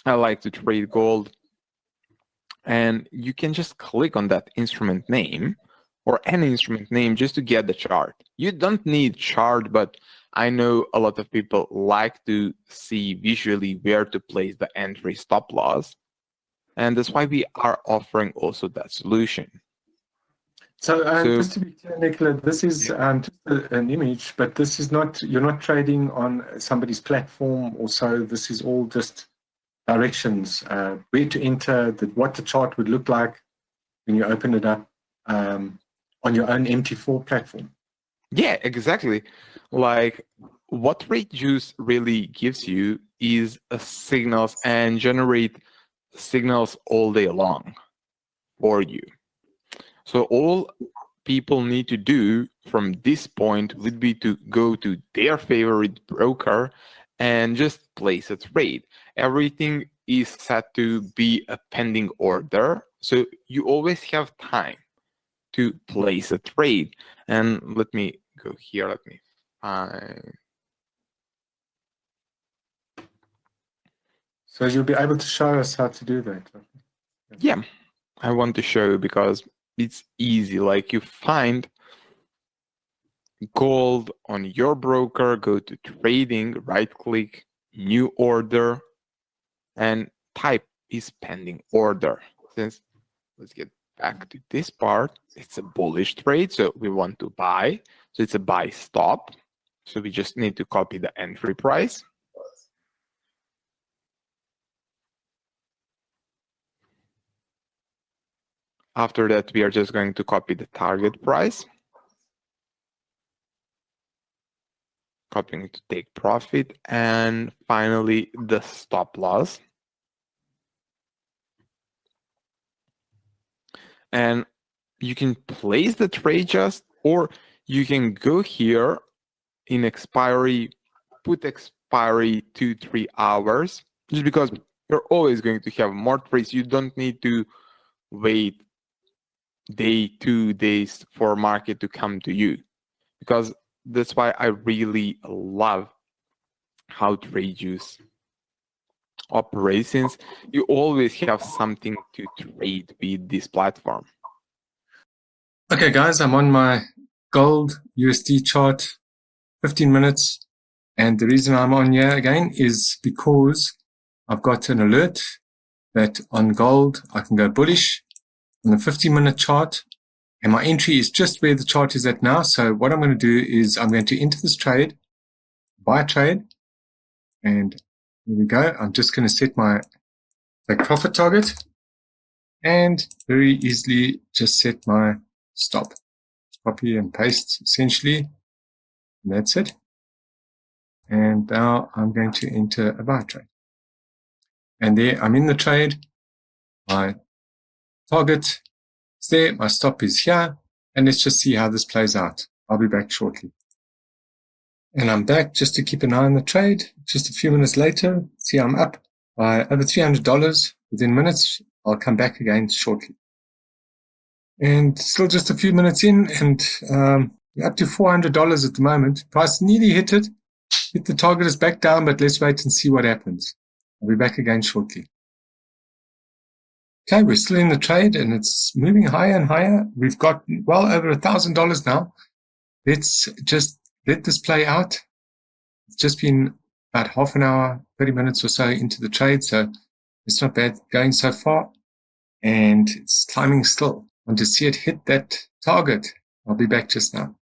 I like to trade gold. And you can just click on that instrument name or any instrument name just to get the chart. You don't need chart, but I know a lot of people like to see visually where to place the entry stop loss. And that's why we are offering also that solution. So just to be clear, Nicola, this is just an image, but this is not, you're not trading on somebody's platform or so. This is all just directions, where to enter, what the chart would look like when you open it up on your own MT4 platform. Yeah, exactly. Like what Tradejuice really gives you is signals and generate signals all day long for you. So all people need to do from this point would be to go to their favorite broker and just place a trade. Everything is set to be a pending order, so you always have time to place a trade. And let me go here, let me find. So you'll be able to show us how to do that. Yeah, I want to show you because it's easy. Like you find gold on your broker, go to trading, right click, new order, and type is pending order. Since let's get back to this part, it's a bullish trade, so we want to buy. So it's a buy stop. So we just need to copy the entry price. After that, we are just going to copy the target price. Copying to take profit, and finally the stop loss. And you can place the trade just, or you can go here in expiry, put expiry 2-3 hours, just because you're always going to have more trades. You don't need to wait 2 days for market to come to you, because that's why I really love how Tradejuice operations. You always have something to trade with this platform. Okay, guys, I'm on my gold USD chart, 15 minutes. And the reason I'm on here again is because I've got an alert that on gold, I can go bullish on the 15-minute chart. And my entry is just where the chart is at now. So what I'm going to do is I'm going to enter this trade, buy a trade. And here we go. I'm just going to set my take profit target and very easily just set my stop. Copy and paste essentially. And that's it. And now I'm going to enter a buy trade. And there I'm in the trade. My target is there. My stop is here. And let's just see how this plays out. I'll be back shortly. And I'm back just to keep an eye on the trade. Just a few minutes later, see I'm up by over $300 within minutes. I'll come back again shortly. And still just a few minutes in, and we're up to $400 at the moment. Price nearly hit it. Hit the target is back down, but let's wait and see what happens. I'll be back again shortly. Okay, we're still in the trade and it's moving higher and higher. We've got well over $1,000 now. Let's just let this play out. It's just been about half an hour, 30 minutes or so into the trade, so it's not bad going so far. And it's climbing still. I want to see it hit that target. I'll be back just now.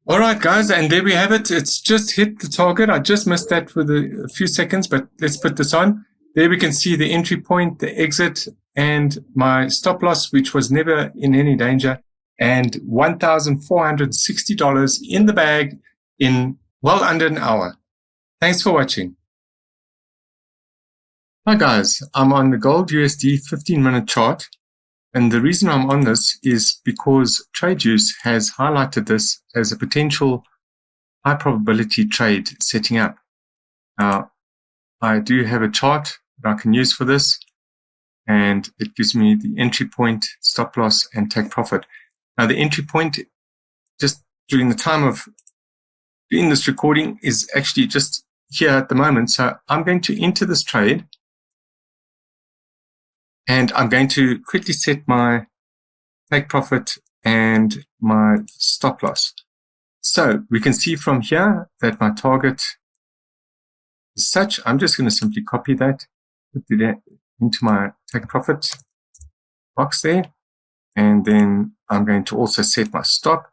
All right, guys, and there we have it. It's just hit the target. I just missed that for a few seconds, but let's put this on. There we can see the entry point, the exit, and my stop loss, which was never in any danger, and $1,460 in the bag in well under an hour. Thanks for watching. Hi, guys. I'm on the gold USD 15-minute chart. And the reason I'm on this is because Tradejuice has highlighted this as a potential high probability trade setting up. Now, I do have a chart that I can use for this, and it gives me the entry point, stop loss, and take profit. Now, the entry point, just during the time of doing this recording, is actually just here at the moment. So I'm going to enter this trade and I'm going to quickly set my take profit and my stop loss. So we can see from here that my target is such. I'm just going to simply copy that, put it into my take profit box there. And then I'm going to also set my stop.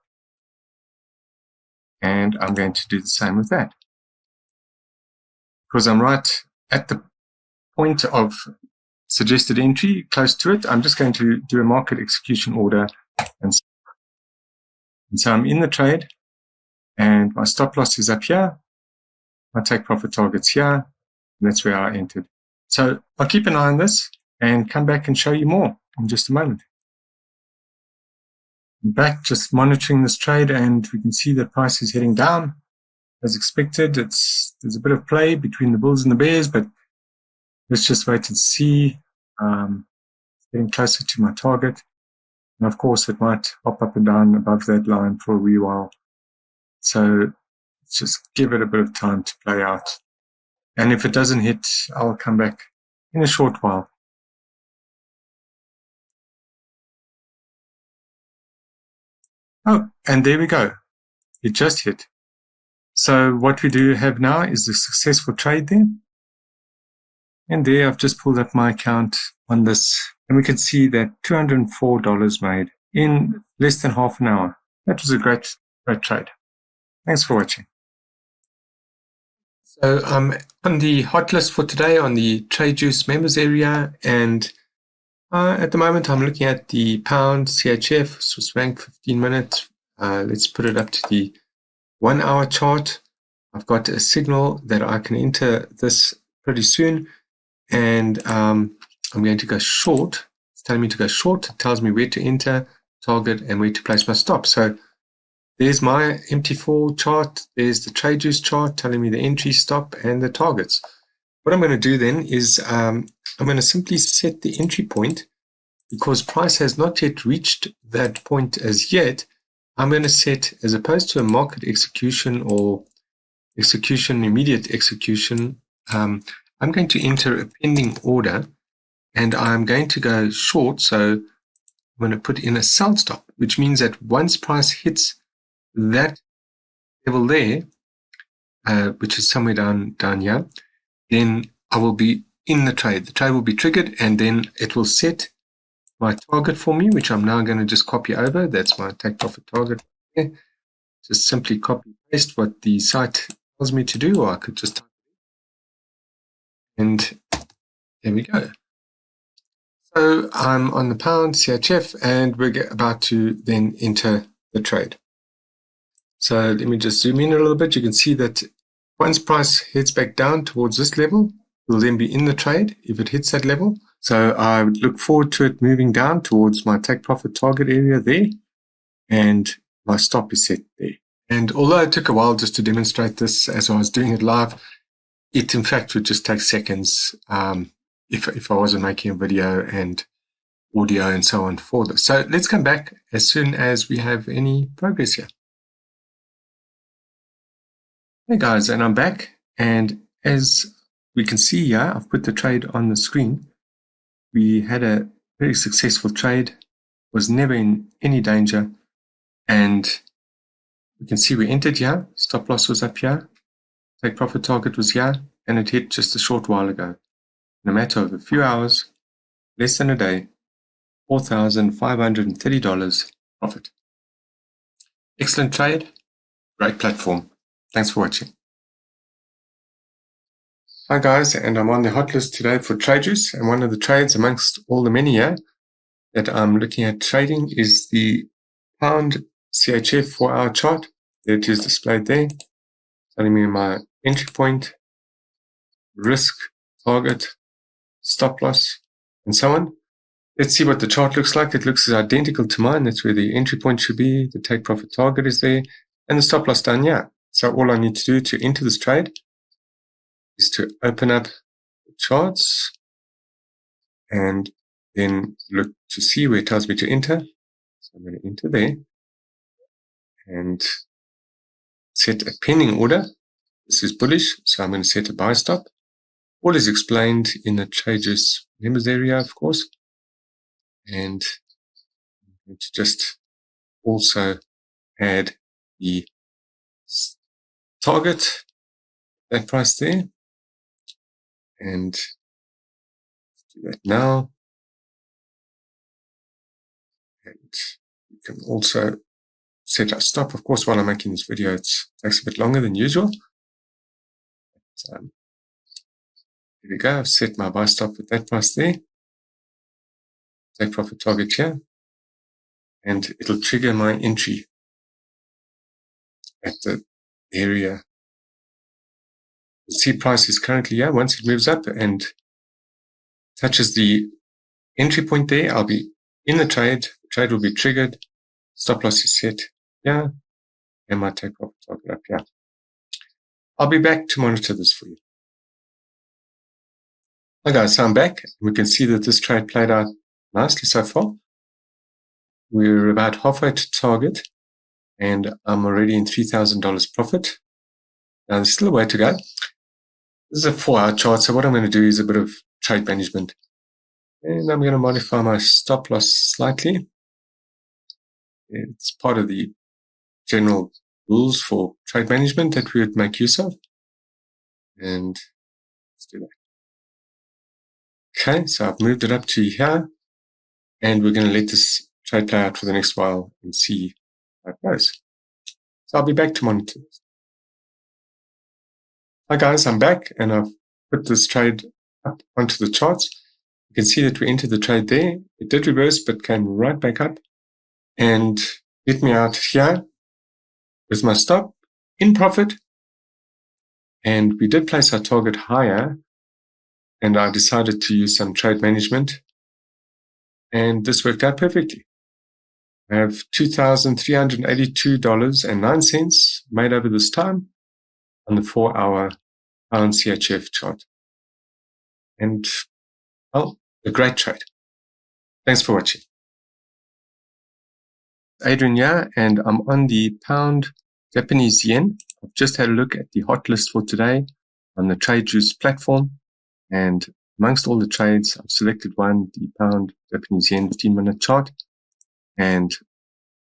And I'm going to do the same with that. Because I'm right at the point of suggested entry, close to it, I'm just going to do a market execution order. And so I'm in the trade, and my stop loss is up here. My take profit target's here. And that's where I entered. So I'll keep an eye on this and come back and show you more in just a moment. I'm back just monitoring this trade, and we can see the price is heading down. As expected, there's a bit of play between the bulls and the bears, but let's just wait and see. Getting closer to my target. And of course, it might hop up and down above that line for a wee while. So let's just give it a bit of time to play out. And if it doesn't hit, I'll come back in a short while. Oh, and there we go. It just hit. So what we do have now is a successful trade there. And there I've just pulled up my account on this, and we can see that $204 made in less than half an hour. That was a great trade. Thanks for watching. So I'm on the hot list for today on the TradeJuice members area, and at the moment I'm looking at the pound CHF Swiss franc 15 minutes. Let's put it up to the 1 hour chart. I've got a signal that I can enter this pretty soon, and I'm going to go short. It's telling me to go short. It tells me where to enter, target, and where to place my stop. So there's my MT4 chart. There's the TradeJuice chart telling me the entry, stop, and the targets. What I'm going to do then is I'm going to simply set the entry point, because price has not yet reached that point as yet. I'm going to set, as opposed to a market execution or execution, immediate execution, I'm going to enter a pending order, and I'm going to go short. So I'm going to put in a sell stop, which means that once price hits that level there, which is somewhere down here, then I will be in the trade. The trade will be triggered, and then it will set my target for me, which I'm now going to just copy over. That's my take profit target. Just simply copy paste what the site tells me to do, or I could just type it in. And there we go. So I'm on the pound CHF, and we're about to then enter the trade. So let me just zoom in a little bit. You can see that once price heads back down towards this level, we'll then be in the trade if it hits that level. So I would look forward to it moving down towards my take profit target area there, and my stop is set there. And although it took a while just to demonstrate this as I was doing it live, it in fact would just take seconds if I wasn't making a video and audio and so on for this. So let's come back as soon as we have any progress here. Hey guys, and I'm back, and as we can see here, I've put the trade on the screen. We had a very successful trade, was never in any danger, and we can see we entered here, stop loss was up here, take profit target was here, and it hit just a short while ago. In a matter of a few hours, less than a day, $4,530 profit. Excellent trade, great platform. Thanks for watching. Hi guys, and I'm on the hot list today for TradeJuice, and one of the trades amongst all the many here that I'm looking at trading is the pound CHF 4-hour chart. There it is displayed there, telling me my entry point, risk, target, stop loss, and so on. Let's see what the chart looks like. It looks identical to mine. That's where the entry point should be. The take profit target is there, and the stop loss down here. So all I need to do to enter this trade is to open up the charts and then look to see where it tells me to enter. So I'm going to enter there and set a pending order. This is bullish, so I'm going to set a buy stop. All is explained in the Tradeology members area, of course. And I'm going to just also add the target, that price there. And do that now. And you can also set a stop. Of course, while I'm making this video, it takes a bit longer than usual. So, here we go. I've set my buy stop with that price there. Take profit target here. And it'll trigger my entry at the area. You see price is currently here. Once it moves up and touches the entry point there, I'll be in the trade. The trade will be triggered. Stop loss is set here. And my take profit target up here. I'll be back to monitor this for you. Hi guys, so I'm back. We can see that this trade played out nicely so far. We're about halfway to target and I'm already in $3,000 profit. Now there's still a way to go. This is a 4-hour chart, so what I'm going to do is a bit of trade management. And I'm going to modify my stop loss slightly. It's part of the general rules for trade management that we would make use of. And let's do that. Okay, so I've moved it up to here. And we're going to let this trade play out for the next while and see how it goes. So I'll be back to monitor this. Hi guys, I'm back and I've put this trade up onto the charts. You can see that we entered the trade there. It did reverse but came right back up and hit me out here with my stop in profit. And we did place our target higher and I decided to use some trade management. And this worked out perfectly. I have $2,382.09 made over this time on the 4-hour pound CHF chart. And, well, a great trade. Thanks for watching. Adrian here, and I'm on the pound Japanese yen. I've just had a look at the hot list for today on the Tradeology platform. And amongst all the trades, I've selected one, the pound Japanese yen 15-minute chart. And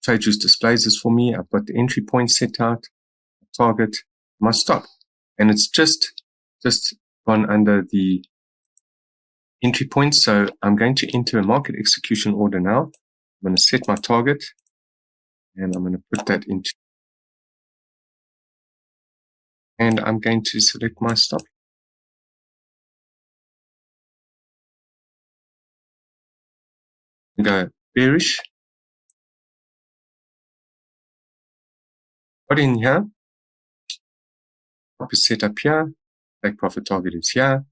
Tradeology displays this for me. I've got the entry point set out, target, my stop. And it's just gone under the entry point. So I'm going to enter a market execution order now. I'm going to set my target and I'm going to put that into. And I'm going to select my stop. Go bearish. Put in here. Stop is set up here. Take profit target is here,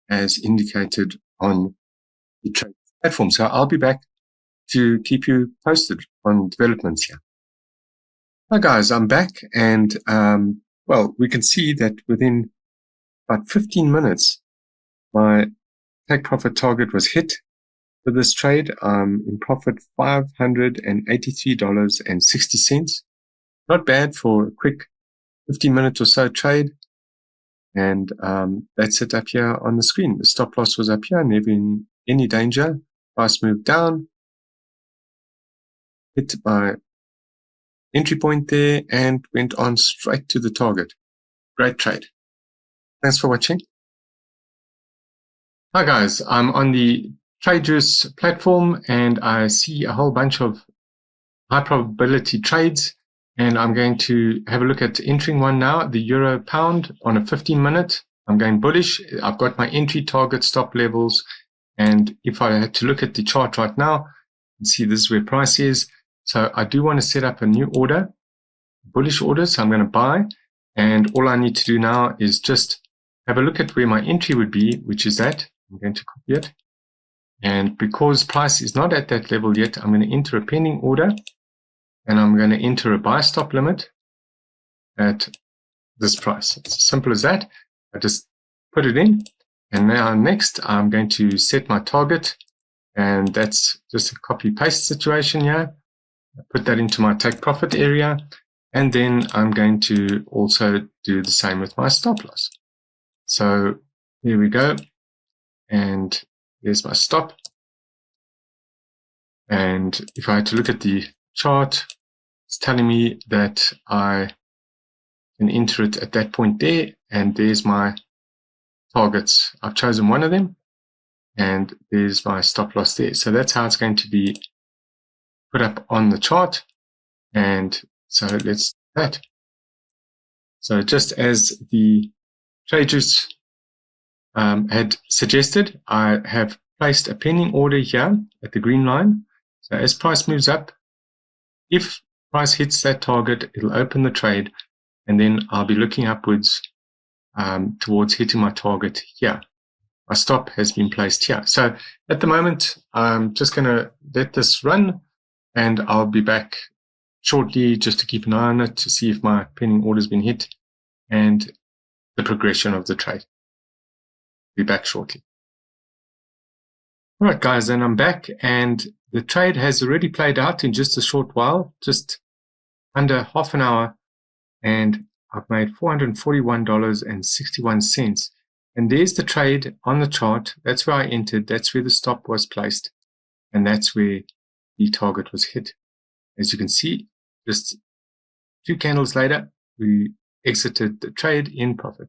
as indicated on the trade platform. So I'll be back to keep you posted on developments here. Hi guys, I'm back, and well, we can see that within about 15 minutes, my take profit target was hit. For this trade, in profit $583.60. Not bad for a quick 15-minute or so trade. And that's it up here on the screen. The stop loss was up here, never in any danger. Price moved down, hit my entry point there, and went on straight to the target. Great trade. Thanks for watching. Hi guys, I'm on the Tradeology platform and I see a whole bunch of high probability trades, and I'm going to have a look at entering one now, the euro pound on a 15-minute. I'm going bullish. I've got my entry target stop levels, and if I had to look at the chart right now, you can see this is where price is. So I do want to set up a new order, bullish order, so I'm going to buy, and all I need to do now is just have a look at where my entry would be, which is that. I'm going to copy it. And because price is not at that level yet, I'm going to enter a pending order and I'm going to enter a buy stop limit at this price. It's as simple as that. I just put it in, and now next I'm going to set my target, and that's just a copy paste situation here. I put that into my take profit area, And then I'm going to also do the same with my stop loss. So here we go. And there's my stop. And if I had to look at the chart, it's telling me that I can enter it at that point there. And there's my targets. I've chosen one of them. And there's my stop loss there. So that's how it's going to be put up on the chart. And so let's do that. So just as the traders had suggested, I have placed a pending order here at the green line. So as price moves up, if price hits that target, it'll open the trade, and then I'll be looking upwards towards hitting my target here. My stop has been placed here. So at the moment, I'm just going to let this run, and I'll be back shortly just to keep an eye on it to see if my pending order has been hit and the progression of the trade. Be back shortly. All right, guys, then I'm back, and the trade has already played out in just a short while, just under half an hour, and I've made $441.61. And there's the trade on the chart. That's where I entered. That's where the stop was placed, and that's where the target was hit. As you can see, just 2 candles later, we exited the trade in profit.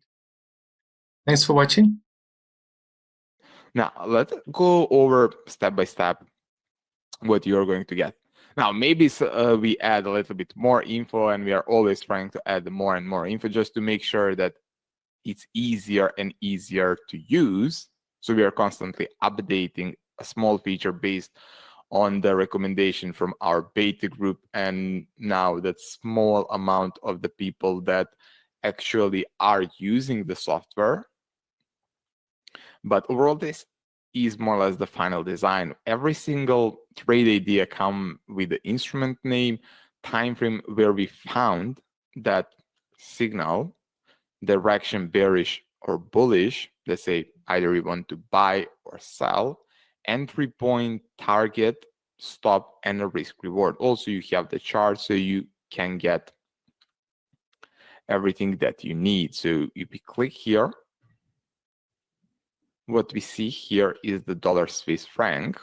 Thanks for watching. Now, let's go over step by step what you're going to get. Now, maybe we add a little bit more info, and we are always trying to add more and more info just to make sure that it's easier and easier to use. So we are constantly updating a small feature based on the recommendation from our beta group, and now that small amount of the people that actually are using the software. But overall, this is more or less the final design. Every single trade idea comes with the instrument name, time frame where we found that signal, direction bearish or bullish. Let's say either we want to buy or sell, entry point, target, stop, and a risk reward. Also, you have the chart so you can get everything that you need. So if we click here, what we see here is the dollar Swiss franc.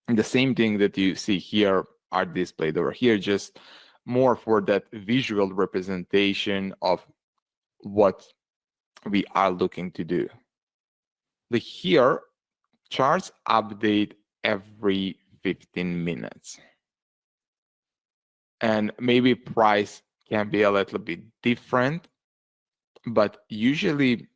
And the same thing that you see here are displayed over here, just more for that visual representation of what we are looking to do. Here, charts update every 15 minutes. And maybe price can be a little bit different, but usually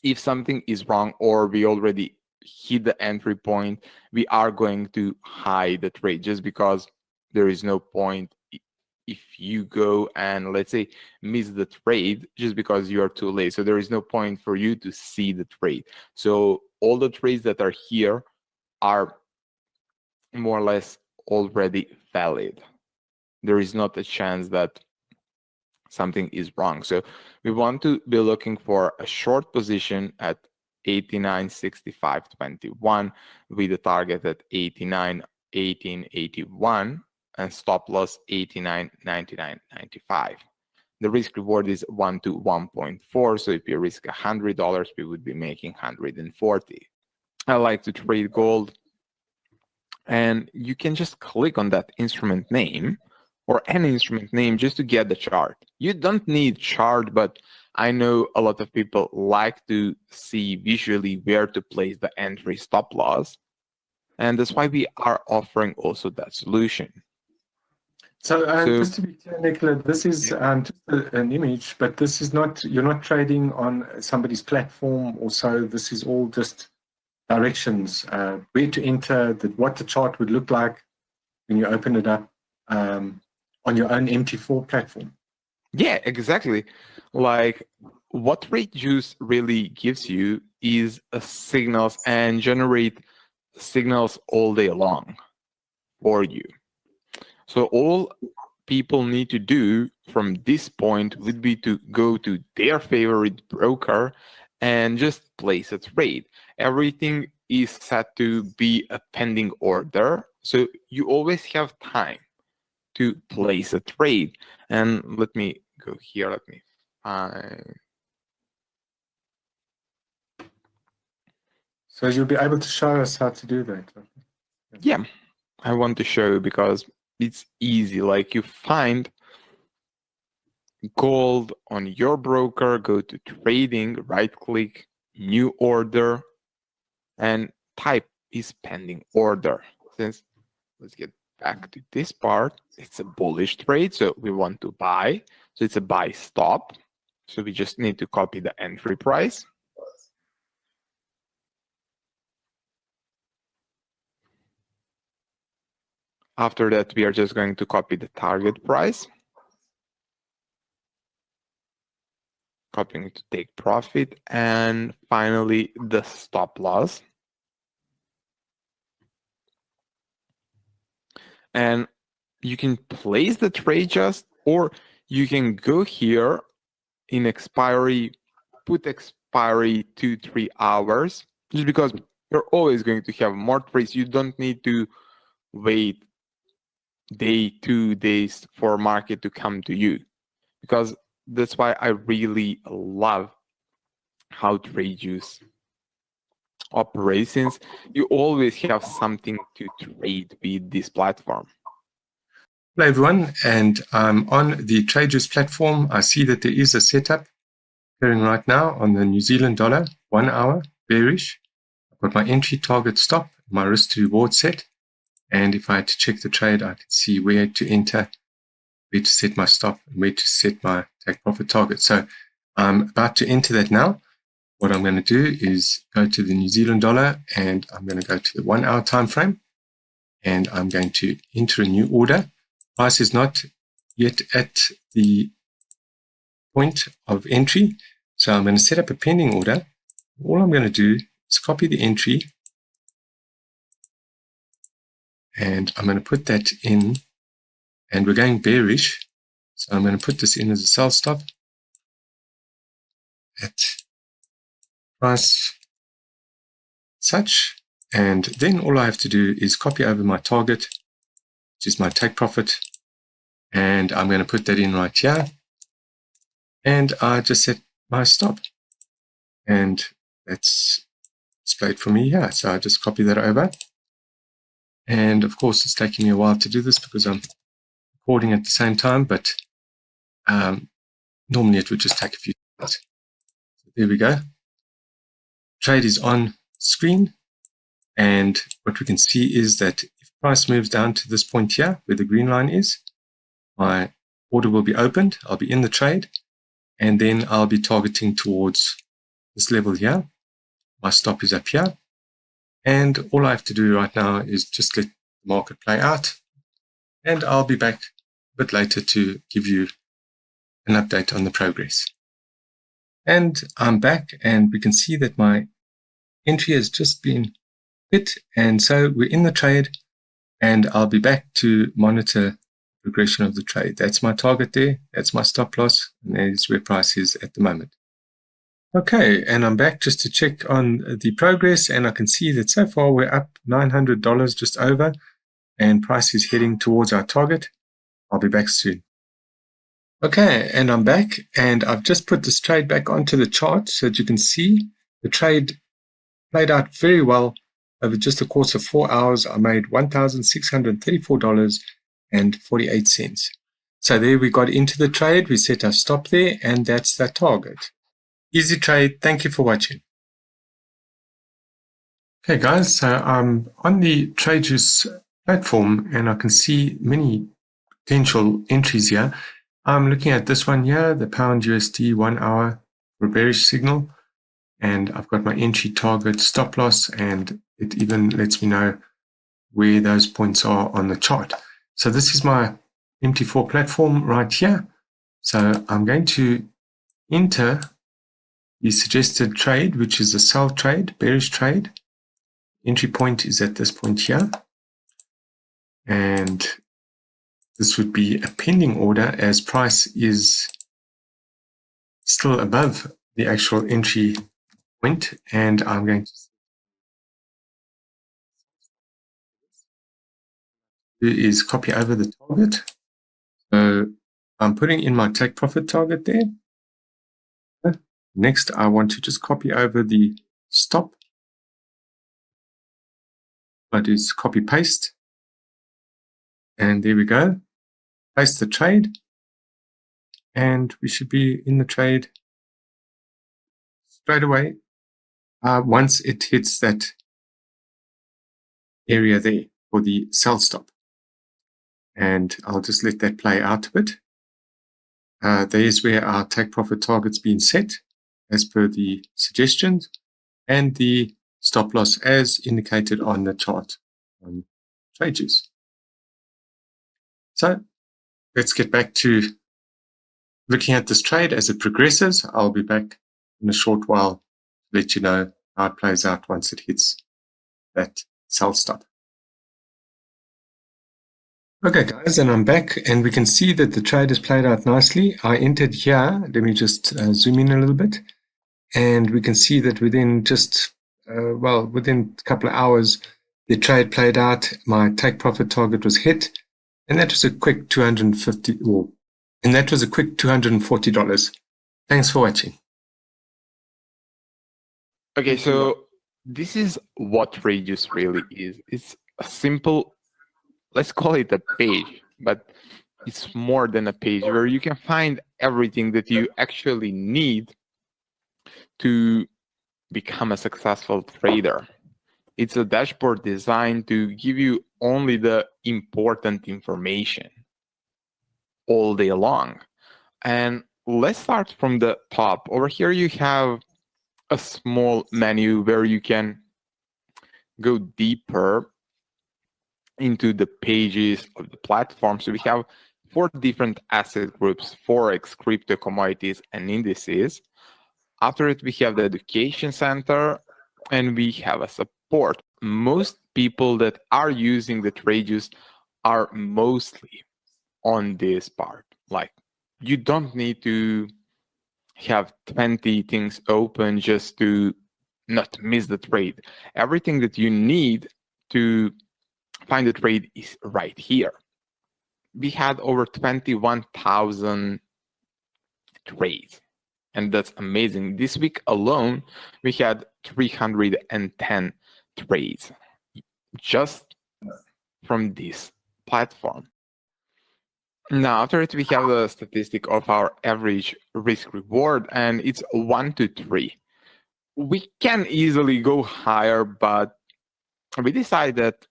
if something is wrong or we already hit the entry point, we are going to hide the trade just because there is no point if you go and let's say miss the trade just because you are too late. So there is no point for you to see the trade. So all the trades that are here are more or less already valid. There is not a chance that something is wrong. So we want to be looking for a short position at 89.6521 with a target at 89.1881 and stop loss 89.9995. The risk reward is 1 to 1.4. So if you risk $100, we would be making 140. I like to trade gold, and you can just click on that instrument name or any instrument name just to get the chart. You don't need chart, but I know a lot of people like to see visually where to place the entry stop loss. And that's why we are offering also that solution. So just to be clear, Nicola, this is just an image, but this is not, you're not trading on somebody's platform or so. This is all just directions, where to enter, what the chart would look like when you open it up on your own MT4 platform. Yeah, exactly. Like what Reduce really gives you is signals and generate signals all day long for you. So all people need to do from this point would be to go to their favorite broker and just place a trade. Everything is set to be a pending order. So you always have time to place a trade. And let me go here. Let me find. So you'll be able to show us how to do that. Yeah, I want to show you because it's easy. Like you find gold on your broker, go to trading, right click, new order, and type is pending order. Since let's get back to this part, it's a bullish trade, so we want to buy. So it's a buy stop. So we just need to copy the entry price. After that, we are just going to copy the target price. Copying to take profit, and finally the stop loss. And you can place the trade just, or you can go here in expiry, put expiry 2-3 hours, just because you're always going to have more trades. You don't need to wait day, 2 days for market to come to you, because that's why I really love how Tradeology operates, since you always have something to trade with this platform. Hello everyone, and on the Tradeology platform, I see that there is a setup occurring right now on the New Zealand dollar, 1 hour, bearish. I've got my entry, target, stop, my risk to reward set. And if I had to check the trade, I can see where to enter, where to set my stop, and where to set my take profit target. So I'm about to enter that now. What I'm going to do is go to the New Zealand dollar, and I'm going to go to the 1 hour time frame, and I'm going to enter a new order. Price is not yet at the point of entry, so I'm going to set up a pending order. All I'm going to do is copy the entry, and I'm going to put that in, and we're going bearish, so I'm going to put this in as a sell stop at price such, and then all I have to do is copy over my target, which is my take profit, and I'm going to put that in right here, and I just set my stop, and that's displayed for me here. So I just copy that over, and of course it's taking me a while to do this because I'm recording at the same time, but normally it would just take a few seconds. So there we go. Trade is on screen, and what we can see is that if price moves down to this point here where the green line is, my order will be opened, I'll be in the trade, and then I'll be targeting towards this level here. My stop is up here, and all I have to do right now is just let the market play out, and I'll be back a bit later to give you an update on the progress. And I'm back, and we can see that my entry has just been hit, and so we're in the trade, and I'll be back to monitor the progression of the trade. That's my target there, that's my stop loss, and there's where price is at the moment. Okay, and I'm back just to check on the progress, and I can see that so far we're up $900 just over, and price is heading towards our target. I'll be back soon. Okay, and I'm back, and I've just put this trade back onto the chart so that you can see the trade played out very well. Over just a course of 4 hours, I made $1,634.48. So there we got into the trade, we set our stop there, and that's that target. Easy trade. Thank you for watching. Okay guys, so I'm on the Tradeology platform, and I can see many potential entries here. I'm looking at this one here, the pound USD 1 hour for a bearish signal, and I've got my entry, target, stop loss, and it even lets me know where those points are on the chart. So this is my MT4 platform right here. So I'm going to enter the suggested trade, which is a sell trade, bearish trade. Entry point is at this point here, and this would be a pending order as price is still above the actual entry point, and I'm going to do is copy over the target, So I'm putting in my take profit target there. Next, I want to just copy over the stop. I do copy paste. And there we go. Paste the trade. And we should be in the trade straight away once it hits that area there for the sell stop. And I'll just let that play out a bit. There's where our take profit target's been set as per the suggestions, and the stop loss as indicated on the chart on Tradejuice. So let's get back to looking at this trade as it progresses. I'll be back in a short while to let you know how it plays out once it hits that sell stop. Okay guys, and I'm back, and we can see that the trade has played out nicely. I entered here. Let me just zoom in a little bit, and we can see that within just within a couple of hours the trade played out. My take profit target was hit, and that was a quick $240. Thanks for watching. Okay, so this is what Tradejuice really is. It's a simple, let's call it a page, but it's more than a page, where you can find everything that you actually need to become a successful trader. It's a dashboard designed to give you only the important information all day long. And let's start from the top. Over here you have a small menu where you can go deeper into the pages of the platform. So we have 4 different asset groups: Forex, crypto, commodities, and indices. After it, we have the education center, and we have a support. Most people that are using the Tradejuice are mostly on this part. Like, you don't need to have 20 things open just to not miss the trade. Everything that you need to find the trade is right here. We had over 21,000 trades, and that's amazing. This week alone, we had 310 trades just from this platform. Now, after it, we have the statistic of our average risk reward, and it's 1 to 3. We can easily go higher, but we decided that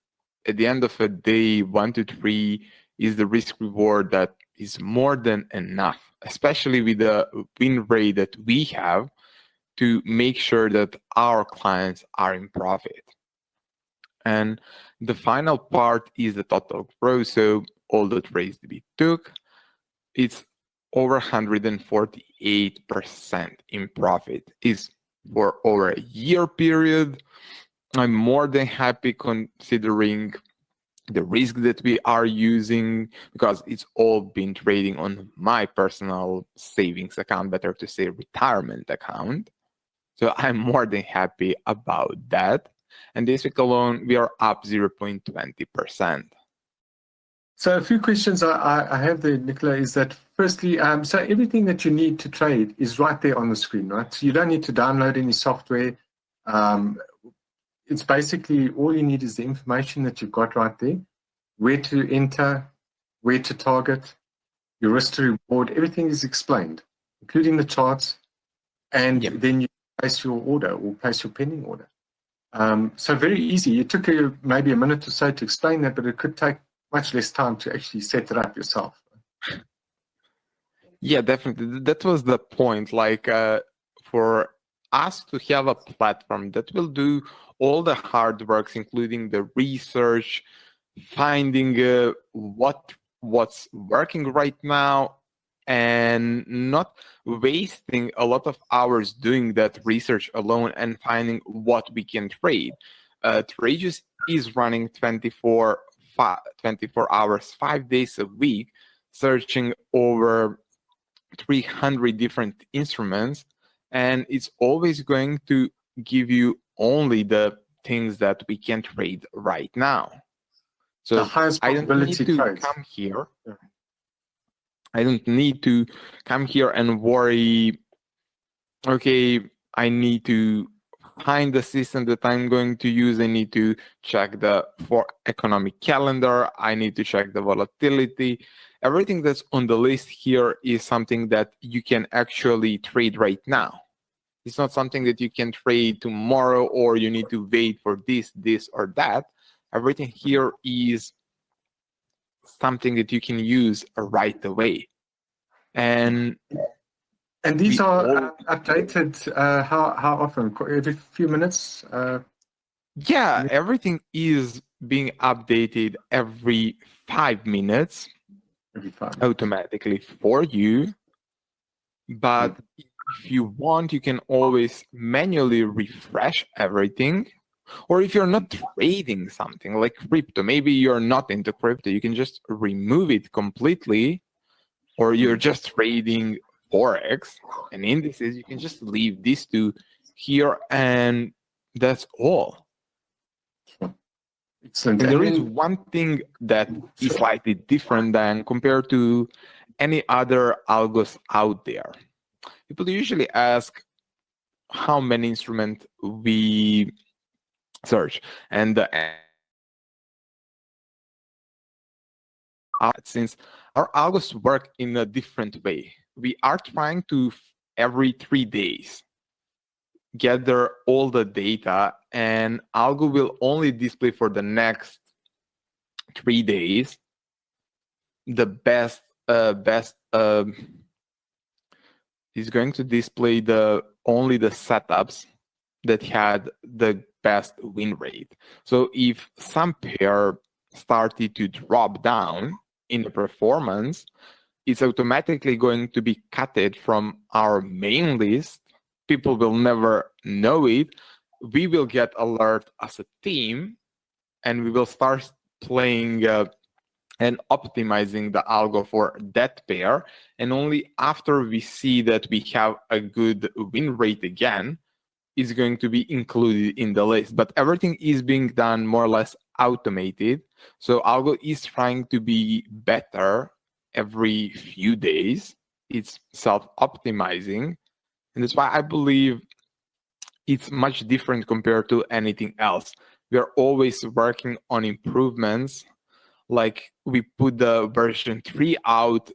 at the end of the day, 1 to 3 is the risk reward that is more than enough, especially with the win rate that we have, to make sure that our clients are in profit. And the final part is the total growth. So all the trades that we took, it's over 148% in profit. Is for over a year period. I'm more than happy, considering the risk that we are using, because it's all been trading on my personal savings account, better to say retirement account. So I'm more than happy about that. And this week alone, we are up 0.20%. So a few questions I have there, Nicola, is that firstly, so everything that you need to trade is right there on the screen, right? So you don't need to download any software. It's basically all you need is the information that you've got right there, where to enter, where to target, your risk to reward, everything is explained, including the charts, and then you place your order or place your pending order. So very easy. It took maybe a minute or so to explain that, but it could take much less time to actually set it up yourself. Yeah, definitely. That was the point. Like, for us to have a platform that will do all the hard works, including the research, finding what's working right now, and not wasting a lot of hours doing that research alone and finding what we can trade. Tradejuice is running 24 hours, 5 days a week, searching over 300 different instruments, and it's always going to give you only the things that we can trade right now. So the highest I don't need probability to trades. come here. I don't need to come here and worry, okay, I need to find the system that I'm going to use. I need to check the economic calendar. I need to check the volatility. Everything that's on the list here is something that you can actually trade right now. It's not something that you can trade tomorrow or you need to wait for this, or that. Everything here is something that you can use right away. And these are updated how often? Every few minutes? Yeah, everything is being updated every 5 minutes. Every 5 minutes. Automatically for you. But if you want, you can always manually refresh everything. Or if you're not trading something like crypto, maybe you're not into crypto, you can just remove it completely. Or you're just trading Forex and indices, you can just leave these two here and that's all. Excellent. And there is one thing that is slightly different than compared to any other algos out there. People usually ask how many instruments we search, and since our algos work in a different way, we are trying to every 3 days gather all the data, and algo will only display for the next 3 days the best is going to display only the setups that had the best win rate. So if some pair started to drop down in the performance, it's automatically going to be cutted from our main list. People will never know it. We will get alert as a team, and we will start playing and optimizing the algo for that pair. And only after we see that we have a good win rate again, is going to be included in the list. But everything is being done more or less automated. So algo is trying to be better every few days. It's self-optimizing. And that's why I believe it's much different compared to anything else. We are always working on improvements. Like we put the version 3 out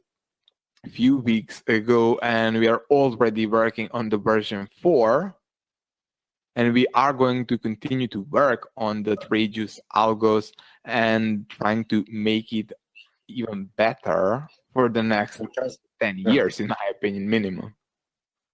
a few weeks ago, and we are already working on the version 4. And we are going to continue to work on the Tradeology algos and trying to make it even better for the next 10 years, in my opinion, minimum.